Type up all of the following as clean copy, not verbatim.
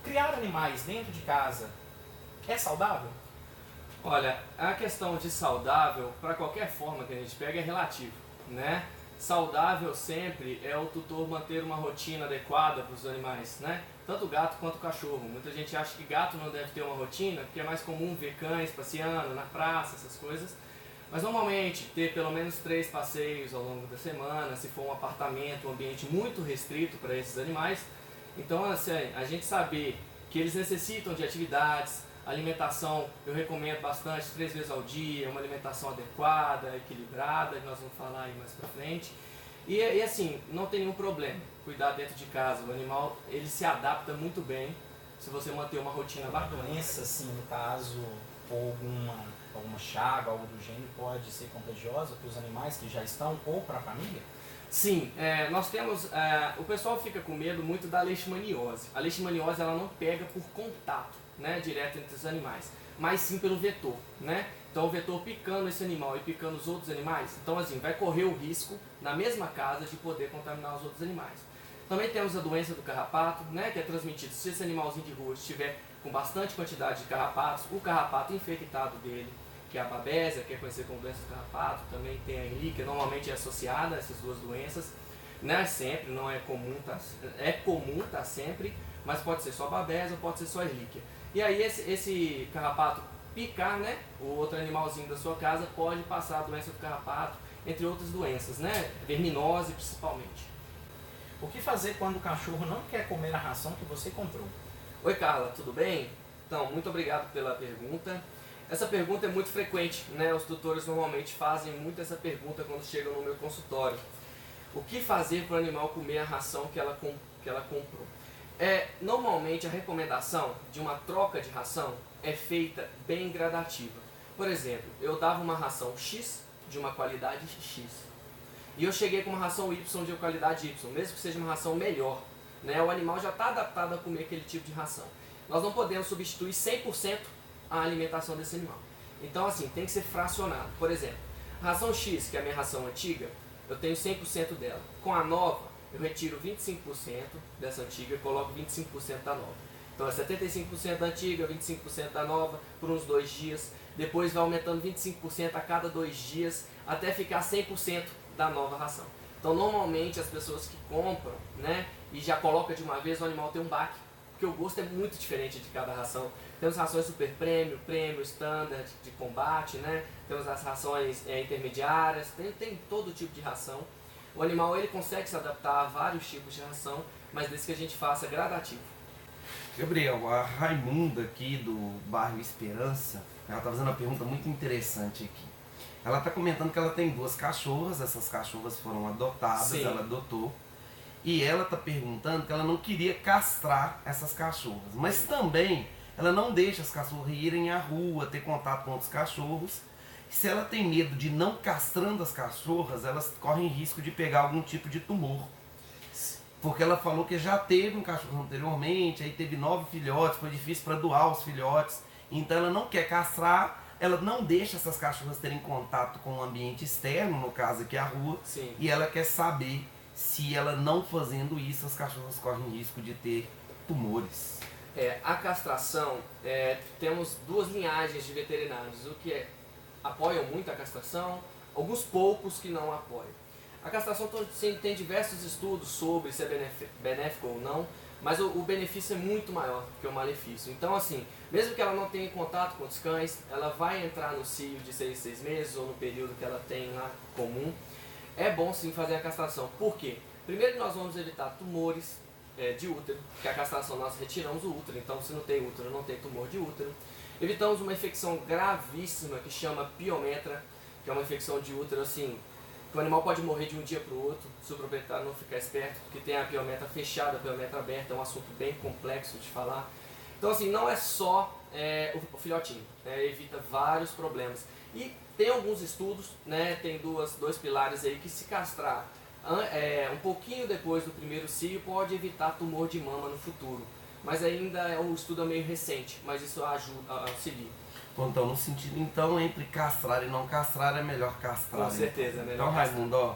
Criar animais dentro de casa é saudável? Olha, a questão de saudável, para qualquer forma que a gente pega, é relativo, né? Saudável sempre é o tutor manter uma rotina adequada para os animais, né? Tanto o gato quanto o cachorro. Muita gente acha que gato não deve ter uma rotina, porque é mais comum ver cães passeando na praça, essas coisas. Mas normalmente ter pelo menos 3 passeios ao longo da semana, se for um apartamento, um ambiente muito restrito para esses animais. Então, assim, a gente saber que eles necessitam de atividades, alimentação eu recomendo bastante, 3 vezes ao dia, uma alimentação adequada, equilibrada, que nós vamos falar aí mais pra frente. E assim, não tem nenhum problema cuidar dentro de casa, o animal ele se adapta muito bem se você manter uma rotina Uma bacana. doença, assim, no caso, ou alguma chaga, algo do gênero, pode ser contagiosa para os animais que já estão ou para a família? Sim, nós temos, o pessoal fica com medo muito da leishmaniose. A leishmaniose ela não pega por contato, né, direto entre os animais, mas sim pelo vetor, né? Então o vetor picando esse animal e picando os outros animais, então assim, vai correr o risco na mesma casa de poder contaminar os outros animais. Também temos a doença do carrapato, né, que é transmitida se esse animalzinho de rua estiver com bastante quantidade de carrapatos, o carrapato infectado dele, que é a babésia, que é conhecida como doença do carrapato, também tem a erlíquia, normalmente é associada a essas duas doenças, não é sempre, não é comum, é comum tá sempre, mas pode ser só babésia ou pode ser só erlíquia. E aí esse carrapato picar, né, o outro animalzinho da sua casa pode passar a doença do carrapato, entre outras doenças, né, verminose principalmente. O que fazer quando o cachorro não quer comer a ração que você comprou? Oi Carla, tudo bem? Então, muito obrigado pela pergunta. Essa pergunta é muito frequente, né? Os tutores normalmente fazem muito essa pergunta quando chegam no meu consultório. O que fazer para o animal comer a ração que ela comprou? Normalmente a recomendação de uma troca de ração é feita bem gradativa. Por exemplo, eu dava uma ração X de uma qualidade X e eu cheguei com uma ração Y de qualidade Y, mesmo que seja uma ração melhor, né? O animal já está adaptado a comer aquele tipo de ração. Nós não podemos substituir 100% a alimentação desse animal. Então assim, tem que ser fracionado. Por exemplo, a ração X, que é a minha ração antiga, eu tenho 100% dela. Com a nova, eu retiro 25% dessa antiga e coloco 25% da nova. Então é 75% da antiga, 25% da nova, por uns 2 dias. Depois vai aumentando 25% a cada 2 dias, até ficar 100% da nova ração. Então normalmente as pessoas que compram, né, e já colocam de uma vez, o animal tem um baque, porque o gosto é muito diferente de cada ração. Temos rações super prêmio, standard, de combate, né? Temos as rações intermediárias, tem todo tipo de ração. O animal ele consegue se adaptar a vários tipos de ração, mas desde que a gente faça gradativo. Gabriel, a Raimunda aqui do bairro Esperança, ela está fazendo uma pergunta muito interessante aqui. Ela está comentando que ela tem 2 cachorras, essas cachorras foram adotadas, Sim. Ela adotou. E ela está perguntando que ela não queria castrar essas cachorras, mas também ela não deixa as cachorras irem à rua, ter contato com outros cachorros. E se ela tem medo de não castrando as cachorras, elas correm risco de pegar algum tipo de tumor. Porque ela falou que já teve um cachorro anteriormente, aí teve 9 filhotes, foi difícil para doar os filhotes. Então ela não quer castrar, ela não deixa essas cachorras terem contato com o ambiente externo, no caso aqui a rua. Sim. E ela quer saber se ela não fazendo isso, as cachorras correm risco de ter tumores. A castração, temos 2 linhagens de veterinários, o que apoiam muito a castração, alguns poucos que não apoiam. A castração tem diversos estudos sobre se é benéfico ou não, mas o benefício é muito maior que o malefício. Então assim, mesmo que ela não tenha contato com os cães, ela vai entrar no cio de 6 meses ou no período que ela tem lá comum. É bom sim fazer a castração. Por quê? Primeiro nós vamos evitar tumores de útero, porque a castração nós retiramos o útero, então se não tem útero, não tem tumor de útero. Evitamos uma infecção gravíssima que chama piometra, que é uma infecção de útero assim, que o animal pode morrer de um dia para o outro, se o proprietário não ficar esperto, porque tem a piometra fechada, a piometra aberta, é um assunto bem complexo de falar. Então assim, não é só o filhotinho, evita vários problemas. E tem alguns estudos, né, tem 2 pilares aí, que se castrar um pouquinho depois do primeiro cio pode evitar tumor de mama no futuro. Mas ainda o estudo é meio recente, mas isso auxilia. Então, no sentido, entre castrar e não castrar, é melhor castrar. Com certeza, é melhor Então, castrar. Raimundo,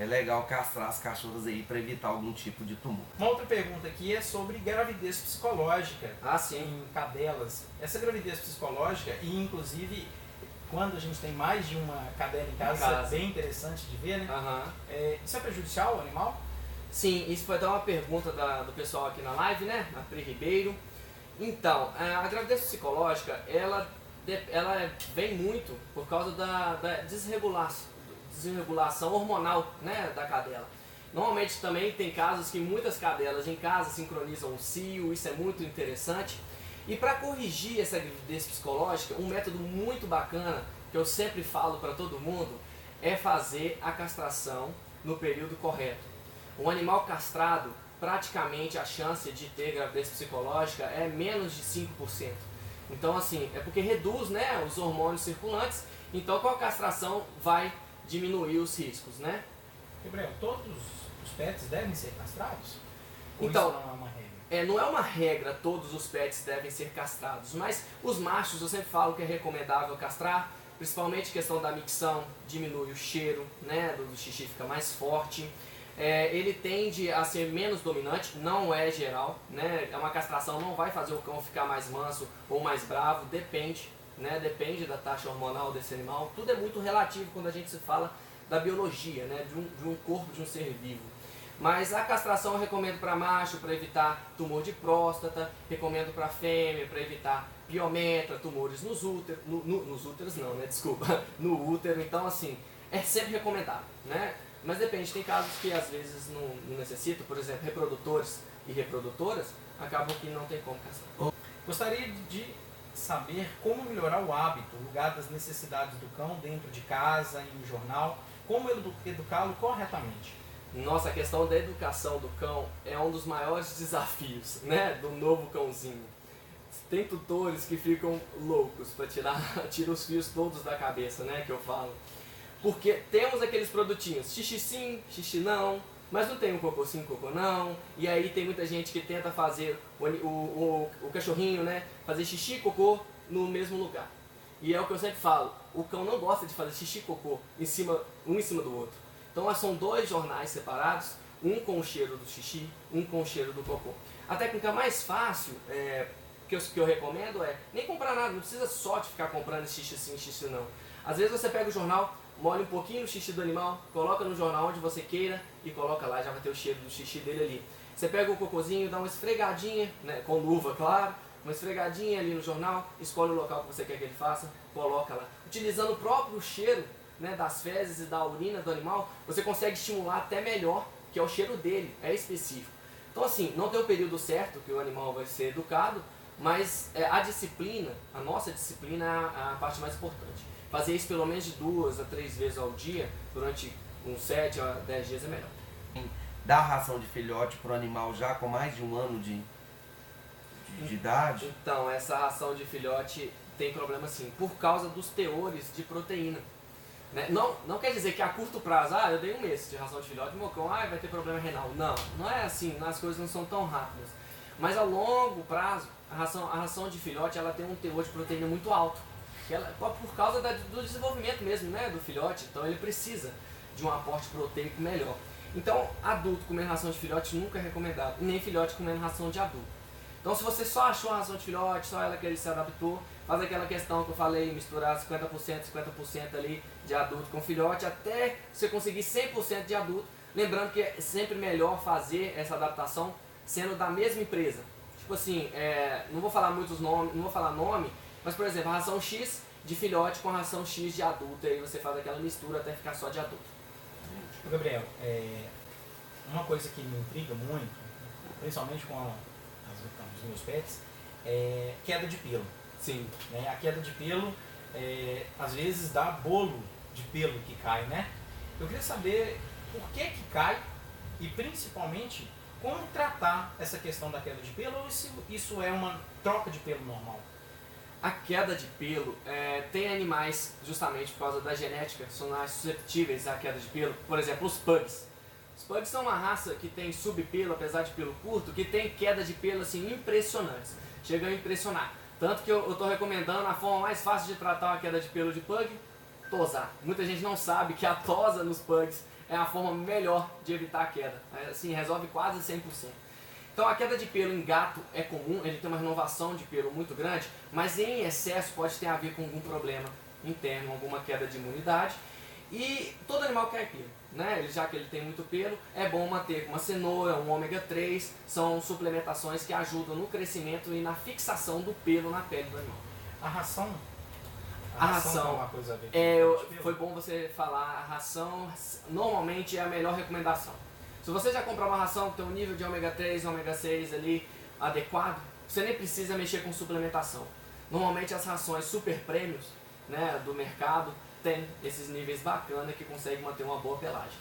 é legal castrar as cachorras aí para evitar algum tipo de tumor. Uma outra pergunta aqui é sobre gravidez psicológica. Ah, sim. Em cadelas. Essa gravidez psicológica, e inclusive quando a gente tem mais de uma cadela em casa, isso é bem interessante de ver, né? Isso é prejudicial ao animal? Sim, isso foi até uma pergunta do pessoal aqui na live, né? A Pri Ribeiro. Então, a gravidez psicológica, ela vem muito por causa da desregulação hormonal, né, da cadela. Normalmente também tem casos que muitas cadelas em casa sincronizam o cio, isso é muito interessante. E para corrigir essa gravidez psicológica, um método muito bacana, que eu sempre falo para todo mundo, é fazer a castração no período correto. Um animal castrado, praticamente a chance de ter gravidez psicológica é menos de 5%. Então assim, é porque reduz, né, os hormônios circulantes, então com a castração vai diminuir os riscos, né? Gabriel, todos os pets devem ser castrados? Ou Então, isso não é uma regra? Não é uma regra, todos os pets devem ser castrados, mas os machos eu sempre falo que é recomendável castrar, principalmente questão da micção, diminui o cheiro, né, do xixi fica mais forte. Ele tende a ser menos dominante, não é geral, né? Uma castração não vai fazer o cão ficar mais manso ou mais bravo, depende, né? Depende da taxa hormonal desse animal. Tudo é muito relativo quando a gente se fala da biologia, né? De um corpo, de um ser vivo. Mas a castração eu recomendo para macho, para evitar tumor de próstata, recomendo para fêmea, para evitar piometra, tumores nos úteros, nos úteros não, né? Desculpa, no útero. Então assim, é sempre recomendável, né? Mas depende, tem casos que às vezes não necessitam, por exemplo, reprodutores e reprodutoras, acabam que não tem como castrar. Gostaria de saber como melhorar o hábito, o lugar das necessidades do cão dentro de casa, em um jornal, como educá-lo corretamente. Nossa, a questão da educação do cão é um dos maiores desafios, né, do novo cãozinho. Tem tutores que ficam loucos para tirar os fios todos da cabeça, né, que eu falo. Porque temos aqueles produtinhos, xixi sim, xixi não, mas não tem um cocô sim, cocô não. E aí tem muita gente que tenta fazer o cachorrinho, né, fazer xixi e cocô no mesmo lugar. E é o que eu sempre falo, o cão não gosta de fazer xixi e cocô um em cima do outro. Então são dois jornais separados, um com o cheiro do xixi, um com o cheiro do cocô. A técnica mais fácil que eu recomendo é nem comprar nada, não precisa só de ficar comprando xixi sim, xixi não. Às vezes você pega o jornal, molha um pouquinho no xixi do animal, coloca no jornal onde você queira e coloca lá, já vai ter o cheiro do xixi dele ali. Você pega o cocôzinho, dá uma esfregadinha, né, com luva, claro, uma esfregadinha ali no jornal, escolhe o local que você quer que ele faça, coloca lá. Utilizando o próprio cheiro, né, das fezes e da urina do animal, você consegue estimular até melhor, que é o cheiro dele, é específico. Então assim, não tem o período certo que o animal vai ser educado, mas a disciplina, a nossa disciplina é a parte mais importante. Fazer isso pelo menos de 2 a 3 vezes ao dia, durante uns 7 a 10 dias é melhor. Dar ração de filhote para o animal já com mais de 1 ano de idade? Então, essa ração de filhote tem problema sim, por causa dos teores de proteína. Né? Não quer dizer que a curto prazo, eu dei 1 mês de ração de filhote, meu cão vai ter problema renal. Não é assim, as coisas não são tão rápidas. Mas a longo prazo, a ração de filhote ela tem um teor de proteína muito alto. Por causa do desenvolvimento mesmo, né, do filhote, então ele precisa de um aporte proteico melhor. Então, adulto comendo ração de filhote nunca é recomendado, e nem filhote comendo ração de adulto. Então, se você só achou a ração de filhote, só ela que ele se adaptou, faz aquela questão que eu falei, misturar 50%, 50% ali de adulto com filhote, até você conseguir 100% de adulto. Lembrando que é sempre melhor fazer essa adaptação sendo da mesma empresa. Tipo assim, não vou falar muitos nomes, não vou falar nome, mas, por exemplo, a ração X de filhote com a ração X de adulto, aí você faz aquela mistura até ficar só de adulto. Gabriel, uma coisa que me intriga muito, principalmente com os meus pets, é queda de pelo. Sim. Né? A queda de pelo, às vezes dá bolo de pelo que cai, né? Eu queria saber por que cai e, principalmente, como tratar essa questão da queda de pelo ou se isso é uma troca de pelo normal. A queda de pelo, tem animais, justamente por causa da genética, são mais susceptíveis à queda de pelo. Por exemplo, os pugs. Os pugs são uma raça que tem subpelo, apesar de pelo curto, que tem queda de pelo assim, impressionantes. Chega a impressionar. Tanto que eu estou recomendando a forma mais fácil de tratar uma queda de pelo de pug, tosar. Muita gente não sabe que a tosa nos pugs é a forma melhor de evitar a queda. Assim, resolve quase 100%. Então a queda de pelo em gato é comum, ele tem uma renovação de pelo muito grande, mas em excesso pode ter a ver com algum problema interno, alguma queda de imunidade. E todo animal quer pelo, né? Já que ele tem muito pelo, é bom manter uma cenoura, um ômega 3, são suplementações que ajudam no crescimento e na fixação do pelo na pele do animal. A ração? A ração tem uma coisa a ver com pelo? foi bom você falar, a ração normalmente é a melhor recomendação. Se você já comprar uma ração que tem um nível de ômega 3, ômega 6 ali adequado, você nem precisa mexer com suplementação. Normalmente as rações super prêmios, né, do mercado tem esses níveis bacanas que conseguem manter uma boa pelagem.